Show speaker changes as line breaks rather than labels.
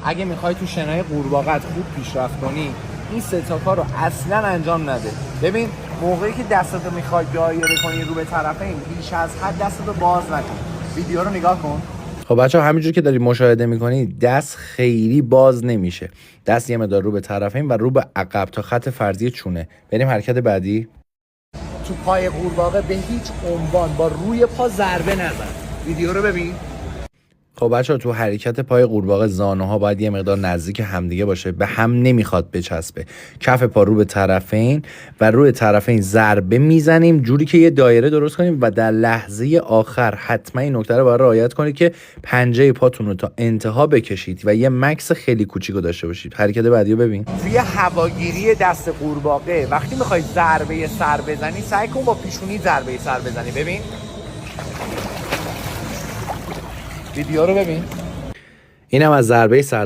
اگه میخوای تو شنای قورباغه‌ت خوب پیشرفت کنی این سه تا کار رو اصلا انجام نده. ببین موقعی که دستتو میخوای دایره کنی رو به طرفین بیش از حد دستتو باز نکن. ویدیو رو نگاه کن.
خب بچه ها همینجور که داری مشاهده میکنی دست خیلی باز نمیشه. دست یه مقدار رو به طرفین و رو به عقب تا خط فرضی چونه. بریم حرکت بعدی.
تو پای قورباغه به هیچ عنوان با روی پا ضربه نزن. ویدیو رو ببین.
خب بچه ها تو حرکت پای قورباغه زانوها باید یه مقدار نزدیک همدیگه باشه، به هم نمیخواد بچسبه. کف پا رو به طرفین و روی طرفین ضربه میزنیم جوری که یه دایره درست کنیم و در لحظه آخر حتما این نکته رو باید رعایت کنید که پنجه پاتون رو تا انتها بکشید و یه مکس خیلی کوچیکو داشته باشید. حرکت بعدی رو ببین.
توی هواگیری دست قورباغه وقتی میخوای ضربه سر بزنی سعی کن با پیشونی ضربه سر بزنی. ببین ویدیو رو ببین.
اینم از ضربه سر